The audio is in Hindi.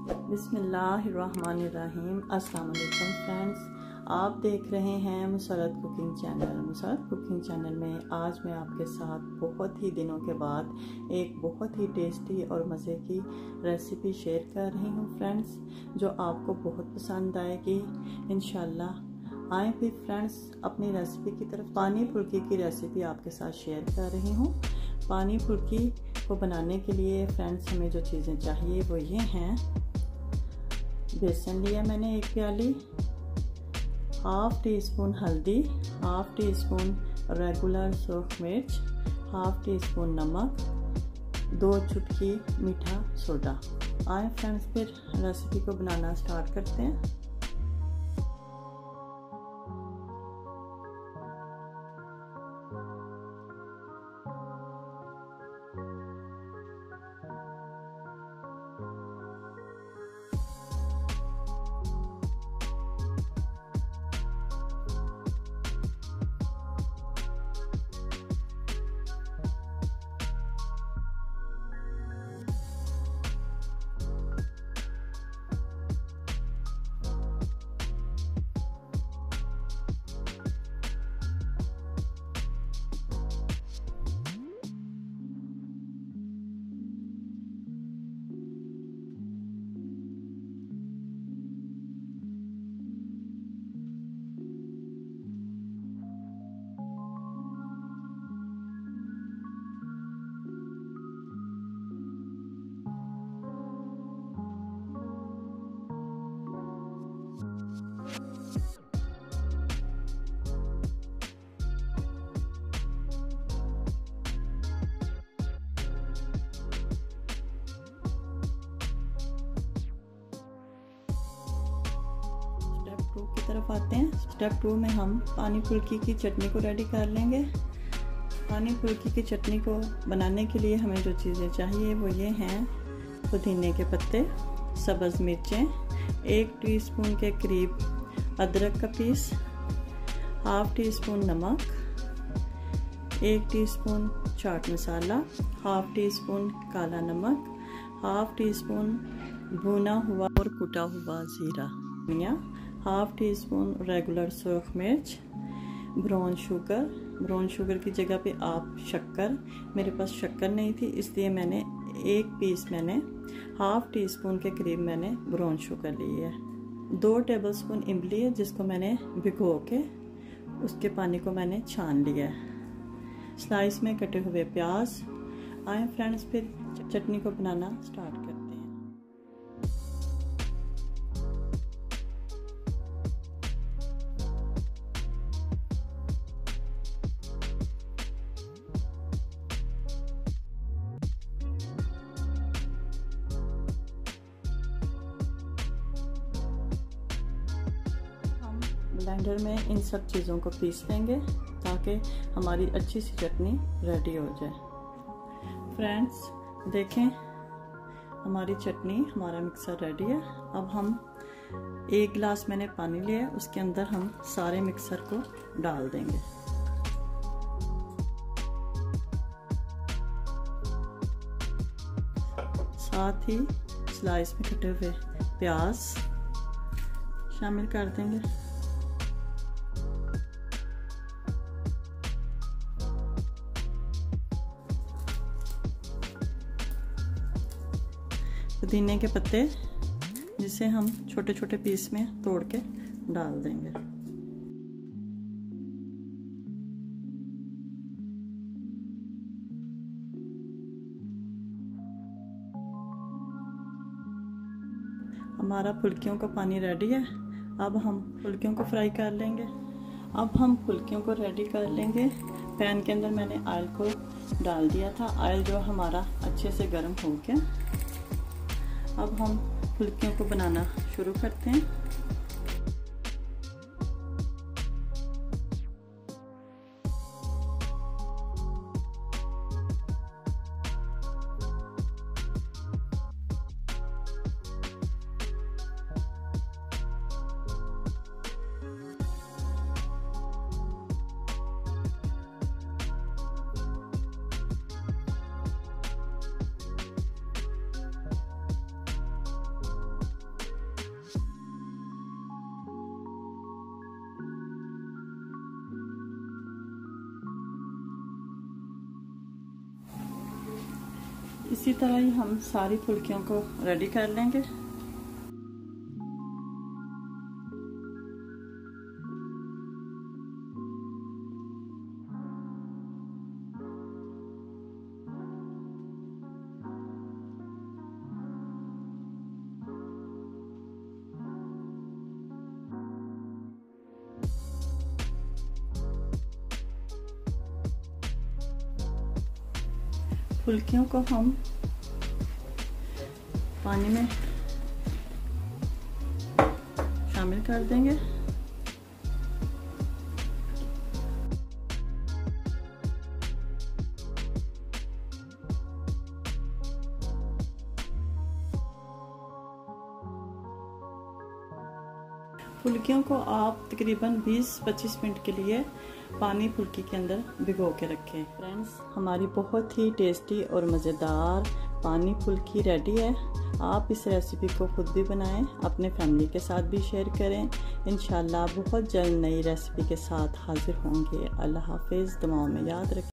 बिस्मिल्लाहिर्रहमानिर्रहीम। अस्सलाम वालेकुम फ्रेंड्स, आप देख रहे हैं Musarrat cooking channel. Musarrat cooking channel में आज मैं आपके साथ बहुत ही दिनों के बाद एक बहुत ही टेस्टी और मज़े की रेसिपी शेयर कर रही हूँ फ्रेंड्स, जो आपको बहुत पसंद आएगी इंशाल्लाह। आए फिर फ्रेंड्स अपनी रेसिपी की तरफ। पानी फुल्की की रेसिपी आपके साथ शेयर कर रही हूँ। पानी फुल्की को बनाने के लिए फ्रेंड्स हमें जो चीज़ें चाहिए वो ये हैं। बेसन लिया मैंने 1 प्याली, हाफ टी स्पून हल्दी, हाफ टी स्पून रेगुलर सूख मिर्च, हाफ टी स्पून नमक, 2 चुटकी मीठा सोडा। आए फ्रेंड्स फिर रेसिपी को बनाना स्टार्ट करते हैं। की तरफ आते हैं। स्टेप 2 में हम पानी फुल्की की चटनी को रेडी कर लेंगे। पानी फुल्की की चटनी को बनाने के लिए हमें जो चीज़ें चाहिए वो ये हैं। पुदीने के पत्ते, सब्ज़ मिर्चें, 1 टीस्पून के करीब अदरक का पीस, हाफ टी स्पून नमक, 1 teaspoon chaat masala, half tea spoon काला नमक, हाफ टी स्पून भुना हुआ और कुटा हुआ ज़ीरा, हाफ टी स्पून रेगुलर सूख मिर्च, ब्राउन शुगर की जगह पे आप शक्कर, मेरे पास शक्कर नहीं थी इसलिए मैंने 1 पीस हाफ टी स्पून के करीब मैंने ब्राउन शुगर ली है। 2 टेबलस्पून इमली है जिसको मैंने भिगो के उसके पानी को मैंने छान लिया है। स्लाइस में कटे हुए प्याज। आए फ्रेंड्स फिर चटनी को बनाना स्टार्ट करते हैं। ब्लेंडर में इन सब चीज़ों को पीस लेंगे ताकि हमारी अच्छी सी चटनी रेडी हो जाए। फ्रेंड्स देखें हमारी चटनी, हमारा मिक्सर रेडी है। अब हम 1 गिलास मैंने पानी लिया है, उसके अंदर हम सारे मिक्सर को डाल देंगे। साथ ही स्लाइस में कटे हुए प्याज शामिल कर देंगे। पुदीने के पत्ते जिसे हम छोटे छोटे पीस में तोड़ के डाल देंगे। हमारा फुल्कियों का पानी रेडी है। अब हम फुल्कियों को फ्राई कर लेंगे। अब हम फुल्कियों को रेडी कर लेंगे। पैन के अंदर मैंने ऑयल को डाल दिया था। ऑयल जो हमारा अच्छे से गर्म हो गया। अब हम फुल्कियों को बनाना शुरू करते हैं। इसी तरह ही हम सारी फुल्कियों को रेडी कर लेंगे। फुल्कियों को हम पानी में शामिल कर देंगे। फुल्कियों को आप तकरीबन 20-25 मिनट के लिए पानी फुल्की के अंदर भिगो के रखें। फ्रेंड्स, हमारी बहुत ही टेस्टी और मज़ेदार पानी फुल्की रेडी है। आप इस रेसिपी को खुद भी बनाएं, अपने फैमिली के साथ भी शेयर करें। इंशाल्लाह बहुत जल्द नई रेसिपी के साथ हाजिर होंगे। अल्लाह हाफिज़। दुआओं में याद रखें।